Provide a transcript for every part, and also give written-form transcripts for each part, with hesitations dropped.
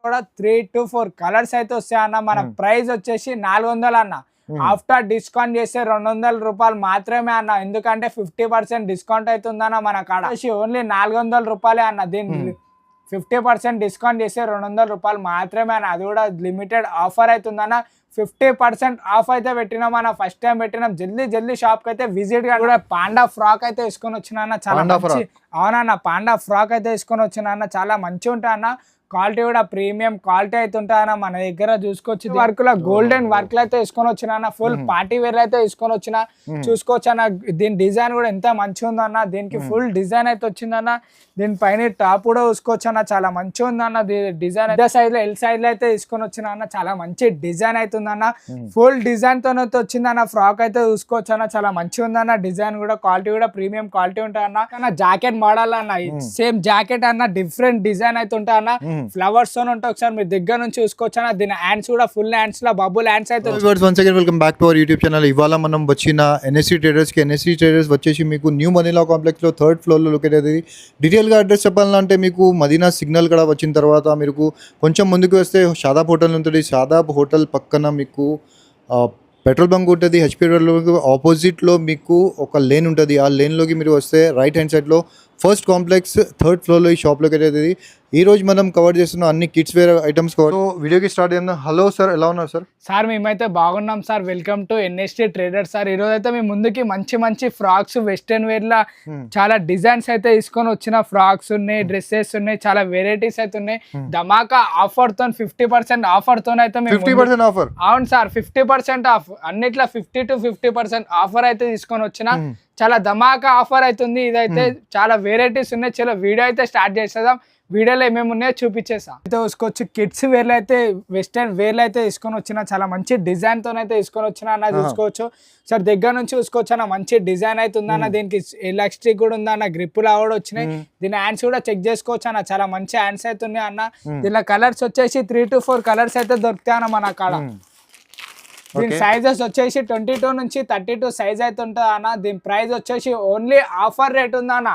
కూడా 3 to 4 colours అయితే వస్తాయి అన్న. మన ప్రైస్ వచ్చేసి 400 అన్న. ఆఫ్టర్ డిస్కౌంట్ చేస్తే 200 రూపాయలు మాత్రమే అన్న. ఎందుకంటే 50% డిస్కౌంట్ అవుతుందన్న మన కాడ. ఓన్లీ 400 రూపాయలే అన్న. దీన్ని 50% డిస్కౌంట్ చేస్తే 200 రూపాయలు మాత్రమే అన్న. అది కూడా లిమిటెడ్ ఆఫర్ అవుతుందన్న. 50% ఆఫ్ అయితే పెట్టినాం అన్న. ఫస్ట్ టైం పెట్టినాం. జల్దీ షాప్ కి అయితే విజిట్ గా కూడా పాండా ఫ్రాక్ అయితే వేసుకొని వచ్చిన అన్న. చాలా మంచి, అవునన్న, పాండా ఫ్రాక్ అయితే వేసుకొని వచ్చిన అన్న. చాలా మంచిగా ఉంటాయి అన్న. క్వాలిటీ కూడా ప్రీమియం క్వాలిటీ అయితే ఉంటాయన్న. మన దగ్గర చూసుకోవచ్చు. వర్క్ లో గోల్డెన్ వర్క్ లో అయితే వేసుకొని వచ్చిన. ఫుల్ పార్టీ వేర్ అయితే వేసుకొని వచ్చిన. చూసుకోవచ్చు అన్న. దీని డిజైన్ కూడా ఎంత మంచిగా ఉందన్న. దీనికి ఫుల్ డిజైన్ అయితే వచ్చిందన్న. దీనిపైన టాప్ కూడా చూసుకోవచ్చు అన్న. చాలా మంచిగా ఉందన్న డిజైన్. ఇదే సైజ్ లో ఎల్ సైజ్ లో అయితే తీసుకొని వచ్చిన అన్న. చాలా మంచి డిజైన్ అయితే ఉందన్న. ఫుల్ డిజైన్ తో వచ్చిందన్న. ఫ్రాక్ అయితే చూసుకోవచ్చు అన్న. చాలా మంచిగా ఉందన్న. డిజైన్ కూడా క్వాలిటీ కూడా ప్రీమియం క్వాలిటీ ఉంటాయి అన్న. జాకెట్ మోడల్ అన్న. సేమ్ జాకెట్ అన్న. డిఫరెంట్ డిజైన్ అయితే ఉంటాయి అన్న. ఫ్లవర్స్ తో ఉంటాయి. ఒకసారి మీరు దగ్గర నుంచి చూసుకోవచ్చు అన్న. దీని హ్యాండ్స్ కూడా ఫుల్ హ్యాండ్స్ లో బబుల్ హ్యాండ్స్ అయితే. Once again welcome back to our YouTube channel. ఇవాళ మనం వచ్చిన ఎన్ఎస్సి ట్రేడర్స్ కి. ఎన్ఎస్సి ట్రేడర్స్ వచ్చేసి మీకు న్యూ మనీలా కాంప్లెక్స్ లో 3rd ఫ్లోర్ లో లొకేట్ అవుతుంది. డీటెయిల్ గా అడ్రస్ చెప్పాలంటే మీకు మదీనా సిగ్నల్ కూడా వచ్చిన తర్వాత మీకు కొంచెం ముందుకు వస్తే షాదాబ్ హోటల్ ఉంటుంది. షాదాబ్ హోటల్ పక్కన మీకు పెట్రోల్ బంక్ ఉంటుంది. హెచ్పి రోడ్ ఆపోజిట్లో మీకు ఒక లేన్ ఉంటుంది. ఆ లేన్లోకి మీరు వస్తే రైట్ హ్యాండ్ సైడ్లో ఫస్ట్ కాంప్లెక్స్ 3rd ఫ్లోర్లో ఈ షాప్ లొకేట్ అవుతుంది. ఈ రోజు మనం కవర్ చేస్తున్న అన్ని kids wear items cover. So వీడియోకి స్టార్ట్ చేద్దాం. హలో సార్, ఎలా ఉన్నారు సార్? సార్ మేమైతే బాగున్నాం sir. Welcome to NST traders sir. ఈ రోజు అయితే మీ ముందుకి మంచి ఫ్రాక్స్ వెస్టర్న్ వేర్ లా చాలా డిజైన్స్ అయితే తీసుకొని వచ్చిన ఫ్రాక్స్ ఉన్నాయి, డ్రెస్సెస్ ఉన్నాయి, చాలా వెరైటీస్ అయితే ఉన్నాయి. ధమాకా ఆఫర్ తో 50% ఆఫర్ తో అయితే 50% ఆఫర్. అవును సార్, 50% ఆఫ్. అన్నిట్లో 50 to 50% ఆఫర్ అయితే తీసుకొని వచ్చిన. చాలా ధమాకా ఆఫర్ అవుతుంది. ఇదైతే చాలా వెరైటీస్ ఉన్నాయి. చాలా వీడియో అయితే స్టార్ట్ చేసేద్దాం. వీడియోలో ఏమేమి ఉన్నాయో చూపించేసా. అయితే చూసుకోవచ్చు. కిడ్స్ వేర్లు అయితే వెస్టర్న్ వేర్లు అయితే తీసుకొని వచ్చిన. చాలా మంచి డిజైన్ తో అయితే తీసుకొని వచ్చిన అన్న. చూసుకోవచ్చు సార్, దగ్గర నుంచి చూసుకోవచ్చు అన్న. మంచి డిజైన్ అయితే ఉందన్న. దీనికి ఎలాస్టిక్ కూడా ఉందన్న. గ్రిప్పులు కూడా వచ్చినాయి. దీని హ్యాండ్స్ కూడా చెక్ చేసుకోవచ్చు అన్న. చాలా మంచి హ్యాండ్స్ అయితే ఉన్నాయి అన్న. దీనిలో కలర్స్ వచ్చేసి 3 to 4 కలర్స్ అయితే దొరుకుతాయి అన్న మన కాడ. దీని సైజెస్ వచ్చేసి 22 నుంచి 32 సైజ్ అయితే ఉంటుంది అన్న. దీని ప్రైస్ వచ్చేసి ఓన్లీ ఆఫర్ రేట్ ఉందా అన్న.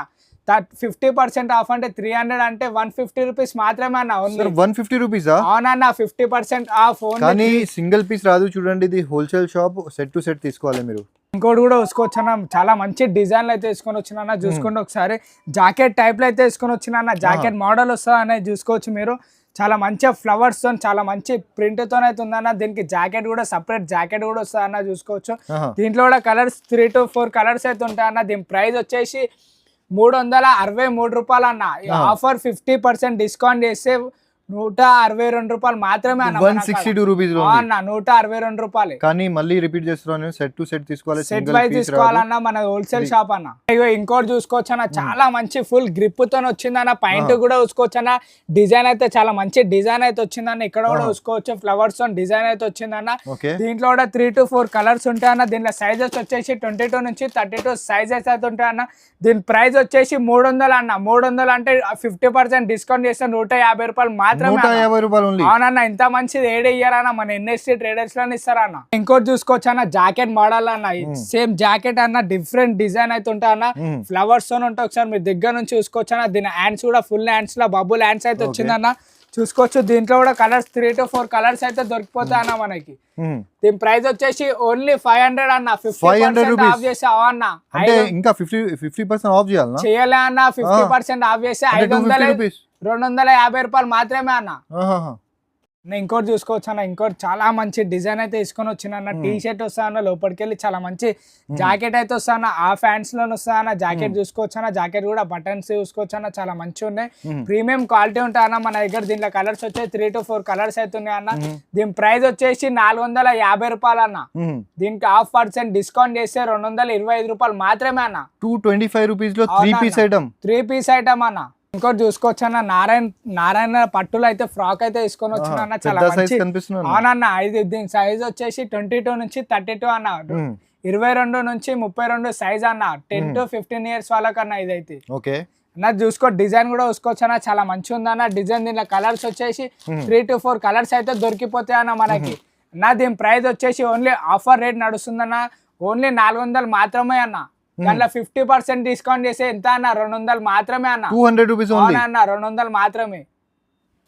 50% ఆఫ్ అంటే 300 అంటే 150 రూపీస్ మాత్రమే అన్న. 150 రూపీసా? అవునన్న, 50% ఆఫ్. కానీ సింగిల్ పీస్ రాదు. చూడండి, ఇది wholesale shop. Set to set తీసుకోవాలి మీరు. ఇంకోటి కూడా చూసుకోవచ్చు అన్న. చాలా మంచి డిజైన్లు అయితే తీసుకొని వచ్చిన. చూసుకోండి ఒకసారి. జాకెట్ టైప్ లో అయితే తీసుకొని వచ్చిన. జాకెట్ మోడల్ వస్తుంది అనేది చూసుకోవచ్చు మీరు. చాలా మంచిగా ఫ్లవర్స్ తో చాలా మంచి ప్రింట్ తో అయితే ఉందన్న. దీనికి జాకెట్ కూడా సపరేట్ జాకెట్ కూడా వస్తుంది అన్న. చూసుకోవచ్చు. దీంట్లో కూడా కలర్స్ 3 to 4 కలర్స్ అయితే ఉంటాయి అన్న. దీని ప్రైస్ వచ్చేసి 363 రూపాయలు అన్న. ఆఫర్ 50% డిస్కౌంట్ చేస్తే 162 రూపాయలు మాత్రమే అన్న. 162 రూపీస్ అన్న. 162 రూపాయలు. కానీ మళ్ళీ రిపీట్ చేస్తున్నాను, సెట్ టు సెట్ తీసుకోవాలి. సెట్ వైజ్ తీసుకోవాలన్న. మన హోల్సేల్ షాప్ అన్న. ఇంకోటి చూసుకోవచ్చు అన్న. చాలా మంచి ఫుల్ గ్రిప్ తో వచ్చిందన్న. పాయింట్ కూడా చూసుకోవచ్చు అన్న. డిజైన్ అయితే చాలా మంచి డిజైన్ అయితే వచ్చిందన్న. ఇక్కడ కూడా చూసుకోవచ్చు. ఫ్లవర్స్ తో డిజైన్ అయితే వచ్చిందన్న. దీంట్లో కూడా 3 to 4 కలర్స్ ఉంటాయి అన్న. దీనిలో సైజెస్ వచ్చేసి 22 నుంచి 32 సైజెస్ అయితే ఉంటాయి అన్న. దీని ప్రైస్ వచ్చేసి 300 అన్న. 300 అంటే 50% డిస్కౌంట్ చేస్తే 150 రూపాయలు మాత్రమే. 150 రూపాయలు. అవునన్న, ఇంత మంచిది ఏడే ఇయ్యారన్న. మన ఎన్ఎస్టీ ట్రేడర్స్ లోనే ఇస్తారన్న. ఇంకోటి చూసుకోవచ్చు అన్న. జాకెట్ మోడల్ అన్న. సేమ్ జాకెట్ అన్న. డిఫరెంట్ డిజైన్ అయితే ఉంటాయి అన్న. ఫ్లవర్స్ తో ఉంటాయి. ఒకసారి మీరు దగ్గర నుంచి చూసుకోవచ్చు అన్న. దీని హ్యాండ్స్ కూడా ఫుల్ హ్యాండ్స్ లో బబుల్ హ్యాండ్స్ అయితే వచ్చిందన్న. చూసుకోవచ్చు. దీంట్లో కూడా కలర్స్ 3 to 4 కలర్స్ అయితే దొరికిపోతాయి అన్న మనకి. దీని ప్రైస్ వచ్చేసి ఓన్లీ 500 అన్న. 50% ఆఫ్ చేసావు అన్న. అంటే ఇంకా 50% ఆఫ్ చేయాలి చేయలే అన్న. 50% ఆఫ్ చేస్తే 250 రూపాయలు మాత్రమే అన్న. ఇంకోటి చూసుకోవచ్చు అన్న. ఇంకోటి చాలా మంచి డిజైన్ అయితే తీసుకొని వచ్చిన అన్న. టీ షర్ట్ వస్తా అన్న. లోపలికి వెళ్ళి చాలా మంచి జాకెట్ అయితే వస్తా అన్న. ఆ ఫ్యాన్స్ లో వస్తా అన్న. జాకెట్ చూసుకోవచ్చు అన్న. జాకెట్ కూడా బటన్స్ చూసుకోవచ్చు అన్న. చాలా మంచిగా ఉన్నాయి. ప్రీమియం క్వాలిటీ ఉంటాయి అన్న మన దగ్గర. దీంట్లో కలర్స్ వచ్చేసి 3 to 4 కలర్స్ అయితే ఉన్నాయి అన్న. దీని ప్రైస్ వచ్చేసి 450 రూపాయలు అన్న. దీనికి 50% డిస్కౌంట్ చేస్తే 225 రూపాయలు మాత్రమే అన్న. 225 రూపీస్ లో 3 పీస్ ఐటమ్ అన్న. ఇంకోటి చూసుకోవచ్చు అన్న. నారాయణ పట్టులో అయితే ఫ్రాక్ అయితే తీసుకొని వచ్చిన అన్న. చాలా మంచి. అవునన్న. దీని సైజ్ వచ్చేసి 22 నుంచి 32 అన్న. 22 నుంచి 32 సైజ్ అన్న. 10 to 15 ఇయర్స్ వాళ్ళకన్నా ఇదైతే. అన్న చూసుకో. డిజైన్ కూడా చూసుకోవచ్చు అన్న. చాలా మంచిగా ఉందన్న డిజైన్. దీనిలో కలర్స్ వచ్చేసి 3 to 4 కలర్స్ అయితే దొరికిపోతాయి అన్న మనకి. అన్న దీని ప్రైస్ వచ్చేసి ఓన్లీ ఆఫర్ రేట్ నడుస్తుందన్న. ఓన్లీ 400 మాత్రమే అన్న. దాంట్లో 50% డిస్కౌంట్ చేస్తే ఎంత అన్న? 200 మాత్రమే అన్న. 200 రూపీస్ అన్న. 200 మాత్రమే.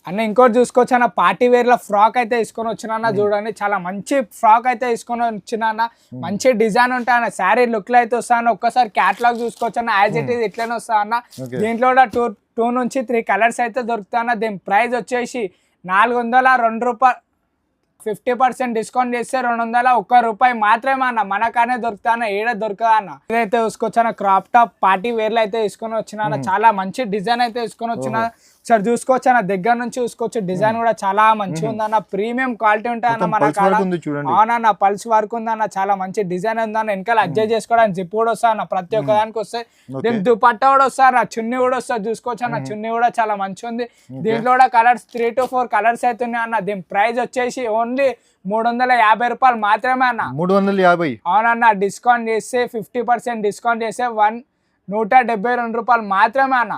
అన్న ఇంకోటి చూసుకోవచ్చు అన్న, పార్టీ వేర్ లో ఫ్రాక్ అయితే తీసుకొని వచ్చిన అన్న. చూడండి చాలా మంచి ఫ్రాక్ అయితే తీసుకొని వచ్చిన అన్న. మంచి డిజైన్ ఉంటాయి అన్న, శారీ లుక్ లో అయితే వస్తా అన్న. ఒక్కసారి క్యాటలాగ్ చూసుకోవచ్చు అన్న, యాజ్ ఇట్ ఈస్ ఇట్లనే వస్తా అన్న. దీంట్లో కూడా టూ నుంచి 3 కలర్స్ అయితే దొరుకుతాయి అన్న. దీని ప్రైస్ వచ్చేసి 402 రూపాయలు. 50% డిస్కౌంట్ చేస్తే 201 రూపాయి మాత్రమే అన్న. మనకానే దొరుకుతా అన్న, ఏడ దొరకదా అన్న. ఇదైతే చూసుకోవచ్చు అన్న, క్రాప్ టాప్ పార్టీ వేర్ లో అయితే తీసుకొని వచ్చిన అన్న. చాలా మంచి డిజైన్ అయితే తీసుకొని వచ్చిన. సార్ చూసుకోవచ్చు అన్న, దగ్గర నుంచి చూసుకోవచ్చు. డిజైన్ కూడా చాలా మంచిగా ఉందన్న, ప్రీమియం క్వాలిటీ ఉంటాయి అన్న మన కాడ. అవునన్న, పల్స్ వర్క్ ఉందన్న, చాలా మంచి డిజైన్ ఉందన్న. వెనకాల అడ్జస్ట్ చేసుకోవడానికి జిప్ కూడా వస్తా అన్న, ప్రతి ఒక్క దానికి వస్తాయి. దీని దుపట్టా కూడా వస్తా అన్న, చున్నీ కూడా వస్తుంది. చూసుకోవచ్చు అన్న, చున్నీ కూడా చాలా మంచిగా ఉంది. దీంట్లో కూడా కలర్స్ 3 to 4 కలర్స్ అయితే ఉన్నాయి అన్న. దీని ప్రైస్ వచ్చేసి ఓన్లీ 350 రూపాయలు మాత్రమే అన్న. 350. అవునన్న, డిస్కౌంట్ చేస్తే 50% డిస్కౌంట్ చేస్తే 172 రూపాయలు మాత్రమే అన్న.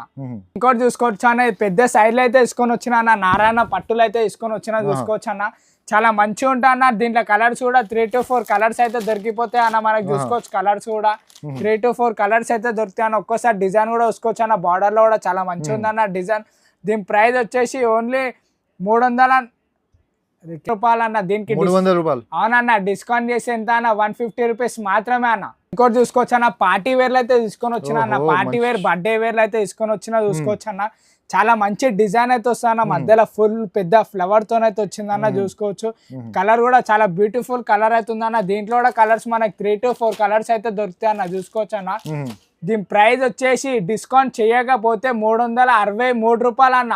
ఇంకోటి చూసుకోవచ్చు అన్న, పెద్ద సైజ్ లో అయితే తీసుకొని వచ్చిన అన్న. నారాయణ పట్టులు అయితే తీసుకొని వచ్చిన. చూసుకోవచ్చు అన్న, చాలా మంచిగా ఉంటాయి అన్న. దీంట్లో కలర్స్ కూడా 3 to 4 కలర్స్ అయితే దొరికిపోతాయి అన్న మనకి. చూసుకోవచ్చు కలర్స్ కూడా 3 to 4 కలర్స్ అయితే దొరుకుతాయి అన్న. ఒక్కోసారి డిజైన్ కూడా చూసుకోవచ్చు అన్న, బార్డర్ లో కూడా చాలా మంచిగా ఉందన్న డిజైన్. దీని ప్రైస్ వచ్చేసి ఓన్లీ 300 రూపాయలు అన్న. దీనికి 300 రూపాయలు. అవునన్న, డిస్కౌంట్ చేసి ఎంత అన్న, 150 రూపీస్ మాత్రమే అన్న. ఇంకోటి చూసుకోవచ్చు అన్న, పార్టీ వేర్ లో అయితే తీసుకొని వచ్చిన అన్న. పార్టీ వేర్ బర్త్డే వేర్ లో అయితే తీసుకొని వచ్చిన. చూసుకోవచ్చు అన్న, చాలా మంచి డిజైన్ అయితే వస్తాన. మధ్యలో ఫుల్ పెద్ద ఫ్లవర్ తోనైతే వచ్చిందన్న. చూసుకోవచ్చు కలర్ కూడా చాలా బ్యూటిఫుల్ కలర్ అయితే ఉందన్న. దీంట్లో కూడా కలర్స్ మనకి 3 to 4 కలర్స్ అయితే దొరుకుతాయి అన్న. చూసుకోవచ్చు అన్న, దీని ప్రైస్ వచ్చేసి డిస్కౌంట్ చేయకపోతే 363 రూపాయలు అన్న.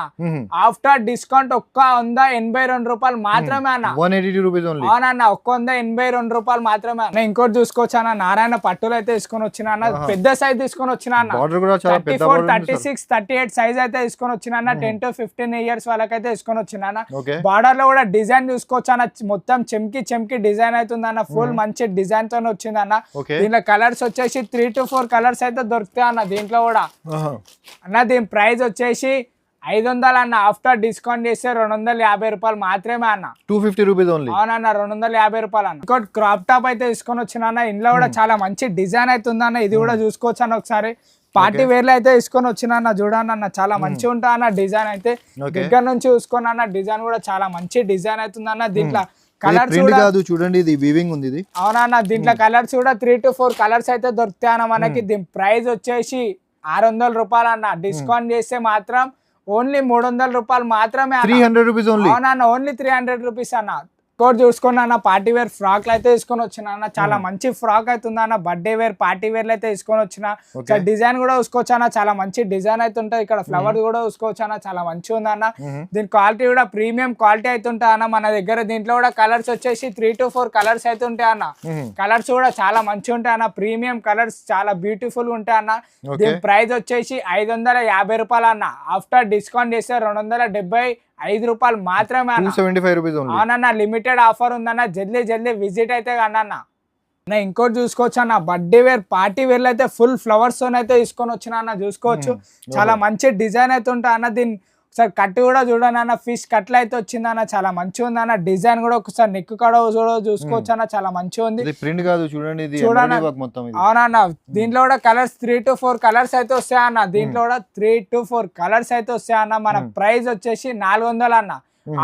ఆఫ్టర్ డిస్కౌంట్ 182 రూపాయలు మాత్రమే అన్న. 182 రూపీస్ ఓన్లీ. అవునన్న, 182 రూపాయలు మాత్రమే అన్న. ఇంకోటి చూసుకోవచ్చు అన్న, నారాయణ పట్టులు అయితే తీసుకొని వచ్చిన అన్న. పెద్ద సైజ్ తీసుకొని వచ్చిన అన్న. 34, 36, 38 సైజ్ అయితే తీసుకొని వచ్చిన అన్న. 10 to 15 ఇయర్స్ వాళ్ళకైతే తీసుకొని వచ్చిన అన్న. బార్డర్ లో కూడా డిజైన్ చూసుకోవచ్చు అన్న, మొత్తం చెమ్కి డిజైన్ అవుతుంది అన్న. ఫుల్ మంచి డిజైన్ తోనే వచ్చింది అన్న. దీనిలో కలర్స్ వచ్చేసి 3 to 4 కలర్స్ అయితే దొరుకుతాయి అన్న. దీంట్లో కూడా అన్న, దీని ప్రైస్ వచ్చేసి 500 అన్న. ఆఫ్టర్ డిస్కౌంట్ చేస్తే 250 రూపాయలు మాత్రమే అన్న. 250 రూపీస్ ఓన్లీ. అవునన్న, 250 రూపాయలు అన్న. ఇంకోటి క్రాప్ టాప్ అయితే తీసుకొని వచ్చిన అన్న. ఇందులో కూడా చాలా మంచి డిజైన్ అయితే ఉందన్న. ఇది కూడా చూసుకోవచ్చు అన్న. ఒకసారి పార్టీ వేర్ లో అయితే తీసుకొని వచ్చిన అన్న. చూడండి అన్న, చాలా మంచిగా ఉంటా అన్న డిజైన్ అయితే. దగ్గర నుంచి చూసుకొని అన్న, డిజైన్ కూడా చాలా మంచి డిజైన్ అవుతుంది అన్న. దీంట్లో కలర్స్ కాదు చూడండి, ఇది వీవింగ్ ఉంది ఇది. అవునన్న, దీంట్లో కలర్స్ కూడా 3 to 4 కలర్స్ అయితే దొరుకుతాయి అన్న మనకి. దీని ప్రైస్ వచ్చేసి 600 రూపాయలు అన్న. డిస్కౌంట్ చేస్తే మాత్రం ఓన్లీ 300 రూపాయలు మాత్రమే. 300 రూపీస్ ఓన్లీ. అవునన్న, ఓన్లీ 300 రూపీస్ అన్న. ఇంకోటి చూసుకున్నా అన్న, పార్టీ వేర్ ఫ్రాక్ లో అయితే తీసుకొని వచ్చిన అన్న. చాలా మంచి ఫ్రాక్ అవుతుంది అన్న. బర్త్డే వేర్ పార్టీ వేర్ లో అయితే తీసుకొని వచ్చిన. డిజైన్ కూడా చూసుకోవచ్చు అన్న, చాలా మంచి డిజైన్ అయితే ఉంటుంది. ఇక్కడ ఫ్లవర్ కూడా చూసుకోవచ్చు అన్న, చాలా మంచిగా ఉంది అన్న. దీని క్వాలిటీ కూడా ప్రీమియం క్వాలిటీ అయితే ఉంటాయి అన్న మన దగ్గర. దీంట్లో కూడా కలర్స్ వచ్చేసి 3 to 4 కలర్స్ అయితే ఉంటాయి అన్న. కలర్స్ కూడా చాలా మంచిగా ఉంటాయి అన్న. ప్రీమియం కలర్స్ చాలా బ్యూటిఫుల్ ఉంటాయి అన్న. దీని ప్రైస్ వచ్చేసి 550 రూపాయలు అన్న. ఆఫ్టర్ డిస్కౌంట్ చేస్తే 275 రూపాయలు మాత్రమే అన్న. 275 రూపీస్ ఓన్లీ. అవునన్న, లిమిటెడ్ ఆఫర్ ఉందన్న. జల్దీ విజిట్ అయితే అన్న. ఇంకోటి చూసుకోవచ్చు అన్న, బర్త్డే వేర్ పార్టీ వేర్ లో అయితే ఫుల్ ఫ్లవర్స్ తో అయితే తీసుకొని వచ్చిన అన్న. చూసుకోవచ్చు చాలా మంచి డిజైన్ అయితే ఉంటా అన్న. దీని ఒకసారి కట్ కూడా చూడండి అన్న, ఫిష్ కట్లు అయితే వచ్చింది అన్న. చాలా మంచిగా ఉంది అన్న. డిజైన్ కూడా ఒకసారి నెక్ కడ చూసుకోవచ్చు అన్న, చాలా మంచిగా ఉంది. ప్రింట్ కాదు చూడండి, చూడండి. అవునన్న, దీంట్లో కూడా కలర్స్ 3 to 4 కలర్స్ అయితే వస్తాయి అన్న. దీంట్లో కూడా 3 to 4 కలర్స్ అయితే వస్తాయి అన్న. మన ప్రైస్ వచ్చేసి 400 అన్న.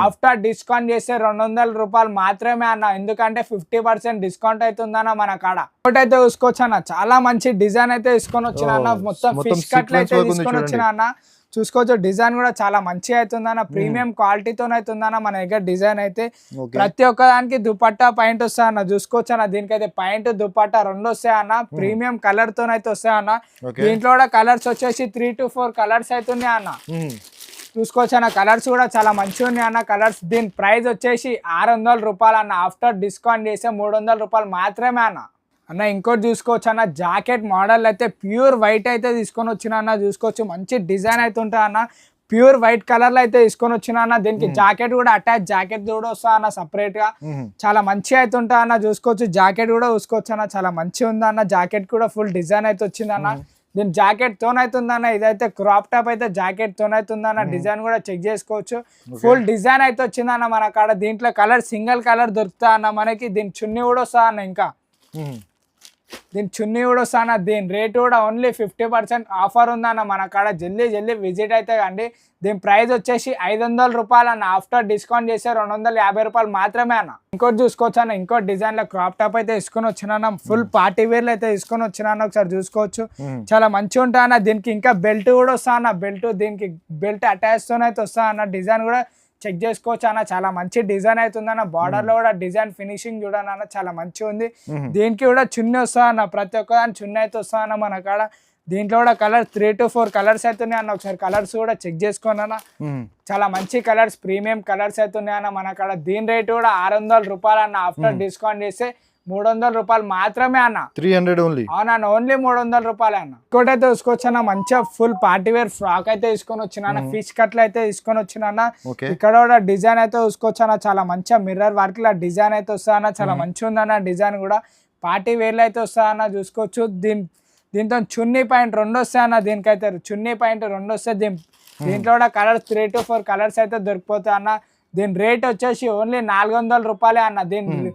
ఆఫ్టర్ డిస్కౌంట్ చేస్తే 200 రూపాయలు మాత్రమే అన్న. ఎందుకంటే 50% డిస్కౌంట్ అవుతుందన్న మన కాడ. ఒకటైతే చూసుకోవచ్చు అన్న, చాలా మంచి డిజైన్ అయితే తీసుకొని వచ్చిన అన్న. మొత్తం ఫిష్ కట్లు అయితే తీసుకొని వచ్చిన అన్న. చూసుకోవచ్చు డిజైన్ కూడా చాలా మంచిగా అవుతుందన్న. ప్రీమియం క్వాలిటీతో అవుతుందన్న మన దగ్గర డిజైన్ అయితే. ప్రతి ఒక్క దానికి దుపట్టా పాయింట్ వస్తాయి అన్న. చూసుకోవచ్చు అన్న, దీనికైతే పాయింట్ దుపట్టా 2 వస్తాయి అన్న. ప్రీమియం కలర్ తో అయితే వస్తాయి అన్న. దీంట్లో కూడా కలర్స్ వచ్చేసి 3 to 4 కలర్స్ అవుతున్నాయి అన్న. చూసుకోవచ్చు అన్న, కలర్స్ కూడా చాలా మంచిగా ఉన్నాయి అన్న కలర్స్. దీని ప్రైస్ వచ్చేసి 600 రూపాయలు అన్న. ఆఫ్టర్ డిస్కౌంట్ చేస్తే 300 రూపాయలు మాత్రమే అన్న. అన్న ఇంకోటి చూసుకోవచ్చు అన్న, జాకెట్ మోడల్ అయితే ప్యూర్ వైట్ అయితే తీసుకొని వచ్చిన అన్న. చూసుకోవచ్చు మంచి డిజైన్ అయితే ఉంటా అన్న. ప్యూర్ వైట్ కలర్ లో అయితే తీసుకొని వచ్చిన అన్న. దీనికి జాకెట్ కూడా అటాచ్ జాకెట్ కూడా వస్తా అన్న సపరేట్ గా. చాలా మంచిగా అయితే ఉంటా అన్న. చూసుకోవచ్చు జాకెట్ కూడా చూసుకోవచ్చు అన్న, చాలా మంచిగా ఉంది అన్న. జాకెట్ కూడా ఫుల్ డిజైన్ అయితే వచ్చింది అన్న. దీని జాకెట్ తోనైతుందన్న. ఇదైతే క్రాప్ టాప్ అయితే జాకెట్ తోనైతుందన్న. డిజైన్ కూడా చెక్ చేసుకోవచ్చు. ఫుల్ డిజైన్ అయితే వచ్చిందన్న మన కాడ. దీంట్లో కలర్ సింగిల్ కలర్ దొరుకుతా అన్న మనకి. దీని చున్నీ కూడా వస్తా అన్న. ఇంకా దీని చున్నీ కూడా వస్తానా, దీని రేట్ కూడా ఓన్లీ 50% ఆఫర్ ఉందన్న మన కాడ. జల్దీ విజిట్ అయితే కండి. దీని ప్రైస్ వచ్చేసి 500 రూపాయలు అన్న. ఆఫ్టర్ డిస్కౌంట్ చేస్తే 250 రూపాయలు మాత్రమే అన్న. ఇంకోటి చూసుకోవచ్చు అన్న, ఇంకో డిజైన్ లో క్రాప్ టాప్ అయితే తీసుకొని వచ్చిన, ఫుల్ పార్టీ వేర్ అయితే తీసుకొని వచ్చిన, ఒకసారి చూసుకోవచ్చు. చాలా మంచిగా ఉంటాయి అన్న. దీనికి ఇంకా బెల్ట్ కూడా వస్తా అన్న. దీనికి బెల్ట్ అటాచ్ తోనే అయితే వస్తా అన్న. డిజైన్ కూడా చెక్ చేసుకోవచ్చు అన్న, చాలా మంచి డిజైన్ అవుతుందన్న. బార్డర్ లో కూడా డిజైన్ ఫినిషింగ్ చూడండి అన్న, చాలా మంచిగా ఉంది. దీనికి కూడా చున్నీ వస్తా అన్న, ప్రతి ఒక్క దాని చున్నీ అయితే వస్తా అన్న మన కాడ. దీంట్లో కూడా కలర్ 3 to 4 కలర్స్ అవుతున్నాయి అన్న. ఒకసారి కలర్స్ కూడా చెక్ చేసుకోండి అన్న, చాలా మంచి కలర్స్, ప్రీమియం కలర్స్ అవుతున్నాయి అన్న మన కాడ. దీని రేట్ కూడా 600 రూపాయలు అన్న. ఆఫ్టర్ డిస్కౌంట్ చేస్తే 300 రూపాయలు మాత్రమే అన్న. 300 ఓన్లీ. అవునన్న, ఓన్లీ 300 రూపాయలు అన్న. ఇంకోటైతే తీసుకొచ్చిన మంచిగా ఫుల్ పార్టీ వేర్ ఫ్రాక్ అయితే తీసుకొని వచ్చిన, ఫిష్ కట్లు అయితే తీసుకొని వచ్చిన. ఇక్కడ కూడా డిజైన్ అయితే చూసుకోవచ్చా, చాలా మంచిగా మిర్రర్ వర్క్ లా డిజైన్ అయితే వస్తా అన్న. చాలా మంచిగా ఉందన్న డిజైన్ కూడా. పార్టీ వేర్లు అయితే వస్తా అన్న, చూసుకోవచ్చు. దీంతో చున్నీ పాయింట్ 2 వస్తాయి అన్న. దీనికైతే చున్నీ పాయింట్ 2 వస్తాయి. దీంట్లో కూడా కలర్స్ 3 to 4 కలర్స్ అయితే దొరికిపోతాయి అన్న. దీని రేట్ వచ్చేసి ఓన్లీ 400 రూపాయలే అన్న. దీని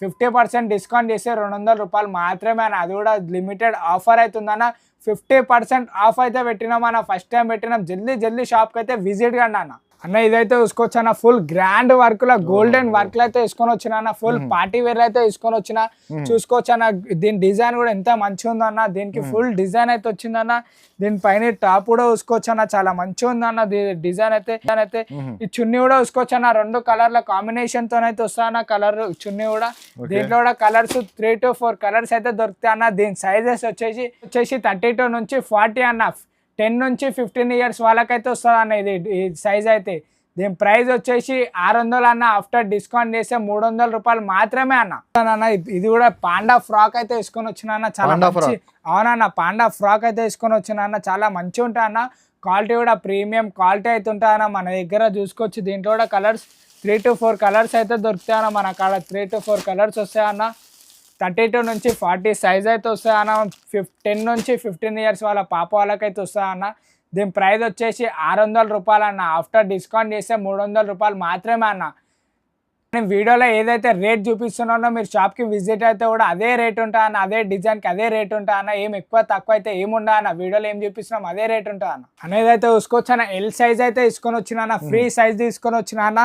50% డిస్కౌంట్ చేస్తే 200 రూపాయలు మాత్రమే అన్న. అది కూడా లిమిటెడ్ ఆఫర్ అవుతుందన్న. 50% ఆఫ్ అయితే పెట్టినాం అన్న. ఫస్ట్ టైం పెట్టినాం. జల్దీ షాప్కి అయితే విజిట్ కండి అన్న. అన్న ఇదైతే చూసుకోవచ్చు అన్న, ఫుల్ గ్రాండ్ వర్క్ లో గోల్డెన్ వర్క్ లో అయితే తీసుకొని వచ్చిన అన్న. ఫుల్ పార్టీ వేర్ అయితే తీసుకొని వచ్చిన, చూసుకోవచ్చు అన్న. దీని డిజైన్ కూడా ఎంత మంచిగా ఉందన్న. దీనికి ఫుల్ డిజైన్ అయితే వచ్చిందన్న. దీనిపైన టాప్ కూడా చూసుకోవచ్చు అన్న, చాలా మంచిగా ఉందన్న డిజైన్ అయితే. ఈ చున్నీ కూడా చూసుకోవచ్చు అన్న, 2 కలర్ల కాంబినేషన్ తోనైతే వస్తా అన్న కలర్ చున్నీ కూడా. దీంట్లో కూడా కలర్స్ 3 to 4 కలర్స్ అయితే దొరుకుతాయి అన్న. దీని సైజెస్ వచ్చేసి 32 నుంచి 40 అన్న. 10 నుంచి 15 ఇయర్స్ వాళ్ళకైతే వస్తుంది అన్న ఈ సైజ్ అయితే. దీని ప్రైస్ వచ్చేసి 600 అన్న. ఆఫ్టర్ డిస్కౌంట్ చేస్తే 300 రూపాయలు మాత్రమే అన్న. ఇది కూడా పాండా ఫ్రాక్ అయితే తీసుకొని వచ్చిన అన్న, చాలా మంచి. అవునన్న, పాండా ఫ్రాక్ అయితే తీసుకొని వచ్చిన అన్న, చాలా మంచిగా ఉంటాయి అన్న. క్వాలిటీ కూడా ప్రీమియం క్వాలిటీ అయితే ఉంటాయి అన్న మన దగ్గర, చూసుకోవచ్చు. దీంట్లో కూడా కలర్స్ 3 to 4 కలర్స్ అయితే దొరుకుతాయి అన్న మన కాడ. 3 to 4 కలర్స్ వస్తాయి అన్న. 32 నుంచి 40 సైజ్ అయితే వస్తాయి అన్న. 10 నుంచి 15 ఇయర్స్ వాళ్ళ పాప వాళ్ళకైతే వస్తాయి అన్న. దీని ప్రైస్ వచ్చేసి 600 రూపాయలు అన్న. ఆఫ్టర్ డిస్కౌంట్ చేస్తే 300 రూపాయలు మాత్రమే అన్న. నేను వీడియోలో ఏదైతే రేట్ చూపిస్తున్నానో మీరు షాప్కి విజిట్ అయితే కూడా అదే రేట్ ఉంటా అన్న. అదే డిజైన్కి అదే రేట్ ఉంటా అన్న. ఏం ఎక్కువ తక్కువ అయితే ఏముండా అన్న. వీడియోలో ఏం చూపిస్తున్నాం అదే రేట్ ఉంటా అన్న. అనేది అయితే చూసుకోవచ్చు అన్న. ఎల్ సైజ్ అయితే తీసుకొని వచ్చిన అన్న, ఫ్రీ సైజ్ తీసుకొని వచ్చిన అన్న.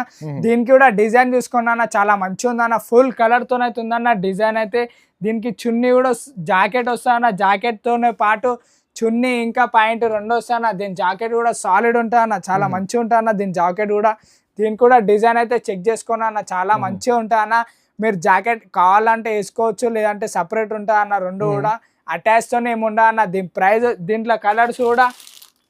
దీనికి కూడా డిజైన్ తీసుకున్నా అన్న, చాలా మంచిగా ఉందన్న. ఫుల్ కలర్తో అయితే ఉందన్న డిజైన్ అయితే. దీనికి చున్నీ కూడా జాకెట్ వస్తా అన్న. జాకెట్తోనే పాటు చున్నీ ఇంకా పాయింట్ 2 వస్తా అన్న. దీని జాకెట్ కూడా సాలిడ్ ఉంటా అన్న, చాలా మంచిగా ఉంటా అన్న దీని జాకెట్ కూడా. దీనికి కూడా డిజైన్ అయితే చెక్ చేసుకున్నా అన్న, చాలా మంచిగా ఉంటా అన్న. మీరు జాకెట్ కావాలంటే వేసుకోవచ్చు, లేదంటే సపరేట్ ఉంటా అన్న. 2 కూడా అటాచ్తోనే ఏముండా అన్న. దీని ప్రైస్, దీంట్లో కలర్స్ కూడా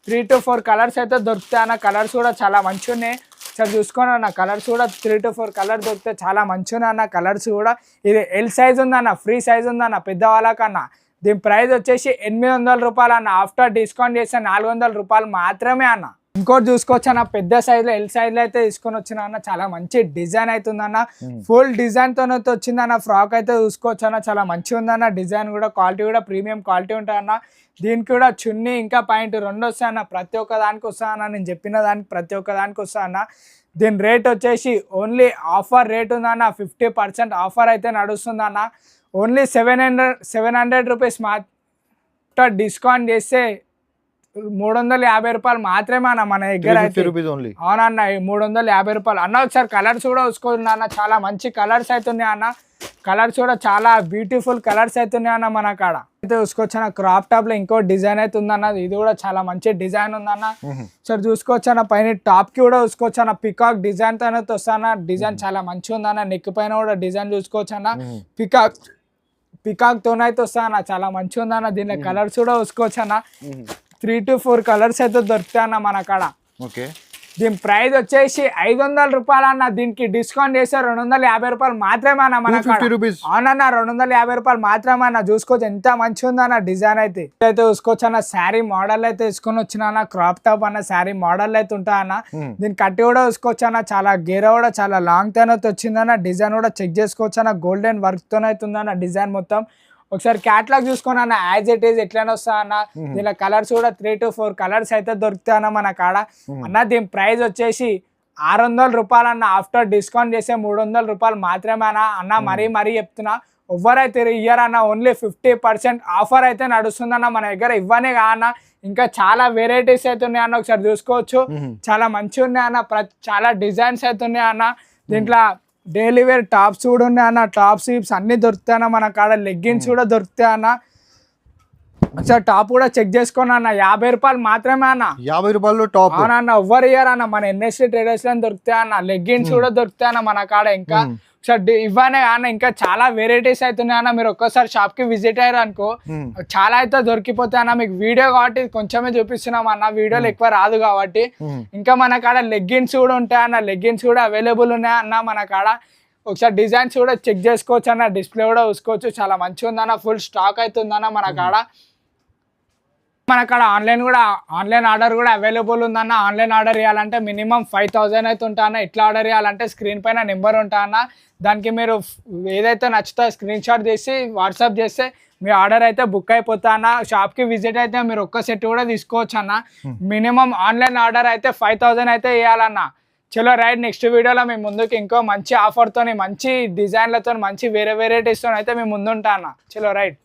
3 to 4 కలర్స్ అయితే దొరుకుతాయి అన్న. కలర్స్ కూడా చాలా మంచిగా ఉన్నాయి. సరే చూసుకోండి అన్న, కలర్స్ కూడా 3 to 4 కలర్ దొరుకుతాయి, చాలా మంచిగా ఉన్నాయి అన్న కలర్స్ కూడా. ఇది ఎల్ సైజ్ ఉందన్న, ఫ్రీ సైజ్ ఉందన్న పెద్దవాళ్ళకన్నా. దీని ప్రైస్ వచ్చేసి 800 రూపాయలు అన్న. ఆఫ్టర్ డిస్కౌంట్ చేస్తే 400 రూపాయలు మాత్రమే అన్న. ఇంకోటి చూసుకోవచ్చు అన్న, పెద్ద సైజులో ఎల్ సైజులో అయితే తీసుకొని వచ్చిన అన్న. చాలా మంచి డిజైన్ అవుతుందన్న. ఫుల్ డిజైన్ తో వచ్చిందన్న. ఫ్రాక్ అయితే చూసుకోవచ్చు అన్న, చాలా మంచిగా ఉందన్న. డిజైన్ కూడా క్వాలిటీ కూడా ప్రీమియం క్వాలిటీ ఉంటాయన్న. దీనికి కూడా చున్నీ ఇంకా పాయింట్ 2 వస్తాయన్న. ప్రతి ఒక్క దానికి వస్తా అన్న, నేను చెప్పిన దానికి ప్రతి ఒక్క దానికి వస్తా అన్న. దీని రేట్ వచ్చేసి ఓన్లీ ఆఫర్ రేట్ ఉందన్న. 50% ఆఫర్ అయితే నడుస్తుందన్న. ఓన్లీ 700 రూపీస్ మాత్రం డిస్కౌంట్ చేస్తే 350 రూపాయలు మాత్రమే అన్న మన దగ్గర. అవునన్న, 350 రూపాయలు అన్న. ఒకసారి కలర్స్ కూడా చూసుకోండి అన్న, చాలా మంచి కలర్స్ అవుతున్నాయి అన్న. కలర్స్ కూడా చాలా బ్యూటిఫుల్ కలర్స్ అవుతున్నాయి అన్న మన కాడ. అయితే చూసుకోవచ్చు అన్న, క్రాప్ టాప్ లో ఇంకో డిజైన్ అయితే ఉందన్న. ఇది కూడా చాలా మంచి డిజైన్ ఉందన్న. సరే చూసుకోవచ్చు అన్న, పైన టాప్ కి కూడా చూసుకోవచ్చు అన్న. పికాక్ డిజైన్ తో అయితే వస్తాన. డిజైన్ చాలా మంచిగా ఉందన్న. నెక్ పైన కూడా డిజైన్ చూసుకోవచ్చు అన్న. పికాక్ తోనైతే వస్తాన, చాలా మంచిగా ఉందన్న. దీనిలో కలర్స్ కూడా చూసుకోవచ్చు అన్న. 3 to 4 కలర్స్ అయితే దొరుకుతాయి అన్న మన కాడ. ఓకే. దీని ప్రైస్ వచ్చేసి 500 రూపాయలు అన్న. దీనికి డిస్కౌంట్ చేస్తే 250 రూపాయలు మాత్రమే అన్న మన కాడ. అవునన్న, 250 రూపాయలు మాత్రమే అన్న. చూసుకోవచ్చు ఎంత మంచిగా ఉందన్న డిజైన్ అయితే. అయితే చూసుకోవచ్చు అన్న, శారీ మోడల్ అయితే తీసుకొని వచ్చిన అన్న. క్రాప్ టాప్ అన్న శారీ మోడల్ అయితే ఉంటా అన్న. దీని కట్టి కూడా చూసుకోవచ్చు అన్న, చాలా గేర కూడా చాలా లాంగ్ తోనైతే వచ్చిందన్న. డిజైన్ కూడా చెక్ చేసుకోవచ్చు అన్న. గోల్డెన్ వర్క్ తోనైతే ఉందన్న డిజైన్ మొత్తం. ఒకసారి క్యాటలాగ్ చూసుకున్నా అన్న, యాజ్ ఇట్ ఈజ్ ఎట్లనే వస్తా అన్న. దీనిలో కలర్స్ కూడా 3 to 4 కలర్స్ అయితే దొరుకుతాయి అన్న మన కాడ అన్న. దీని ప్రైస్ వచ్చేసి 600 రూపాయలు అన్న. ఆఫ్టర్ డిస్కౌంట్ చేసే 300 రూపాయలు మాత్రమే అన్న. మరీ చెప్తున్నా, ఎవరైతే ఇయ్యర్ అన్న ఓన్లీ 50% ఆఫర్ అయితే నడుస్తుందన్న మన దగ్గర. ఇవ్వనే కాదన్న ఇంకా చాలా వెరైటీస్ అయితే ఉన్నాయి అన్న, ఒకసారి చూసుకోవచ్చు. చాలా మంచిగా ఉన్నాయి అన్న, చాలా డిజైన్స్ అయితే ఉన్నాయి అన్న. దీంట్లో డైలీ వేర్ టాప్స్ కూడా ఉన్నాయి అన్న, టాప్స్ స్లీవ్స్ అన్ని దొరుకుతాయి అన్న మన కాడ. లెగ్గిన్స్ కూడా దొరుకుతాయి అన్న. ఒకసారి టాప్ కూడా చెక్ చేసుకోండి అన్న, 50 రూపాయలు మాత్రమే అన్న. 50 రూపాయలు టాప్ అవునన్న, ఎవరు ఇయ్యర్ అన్న, మన ఎన్ఎస్టీ ట్రేడర్స్ లో దొరుకుతాయి అన్న. లెగ్గిన్స్ కూడా దొరుకుతాయి అన్న మన కాడ. ఇంకా ఒకసారి ఇవ్వనే అన్న, ఇంకా చాలా వెరైటీస్ అవుతున్నాయి అన్న. మీరు ఒక్కసారి షాప్ కి విజిట్ అయ్యారు అనుకో చాలా అయితే దొరికిపోతాయి అన్న. మీకు వీడియో కాబట్టి కొంచెమే చూపిస్తున్నాం అన్న, వీడియోలు ఎక్కువ రాదు కాబట్టి. ఇంకా మన కాడ లెగ్గిన్స్ కూడా ఉంటాయి అన్న, లెగ్గిన్స్ కూడా అవైలబుల్ ఉన్నాయి అన్న మన కాడ. ఒకసారి డిజైన్స్ కూడా చెక్ చేసుకోవచ్చు అన్న, డిస్ప్లే కూడా చూసుకోవచ్చు. చాలా మంచిగా ఉందన్న, ఫుల్ స్టాక్ అవుతుందన్న మన కాడ. మన కాడ ఆన్లైన్ ఆర్డర్ కూడా అవైలబుల్ ఉందన్న. ఆన్లైన్ ఆర్డర్ చేయాలంటే మినిమం 5000 అయితే ఉంటా అన్న. ఎట్లా ఆర్డర్ చేయాలంటే స్క్రీన్ పైన నెంబర్ ఉంటా అన్న, దానికి మీరు ఏదైతే నచ్చుతో స్క్రీన్ షాట్ చేసి వాట్సాప్ చేస్తే మీ ఆర్డర్ అయితే బుక్ అయిపోతా అన్న. షాప్కి విజిట్ అయితే మీరు ఒక్క సెట్ కూడా తీసుకోవచ్చు అన్న. మినిమం ఆన్లైన్ ఆర్డర్ అయితే 5000 అయితే వేయాలన్న. చలో రైట్, నెక్స్ట్ వీడియోలో మీ ముందుకి ఇంకో మంచి ఆఫర్తో, మంచి డిజైన్లతో, మంచి వేరే వెరైటీస్తో అయితే మీ ముందు ఉంటా అన్న. చలో రైట్.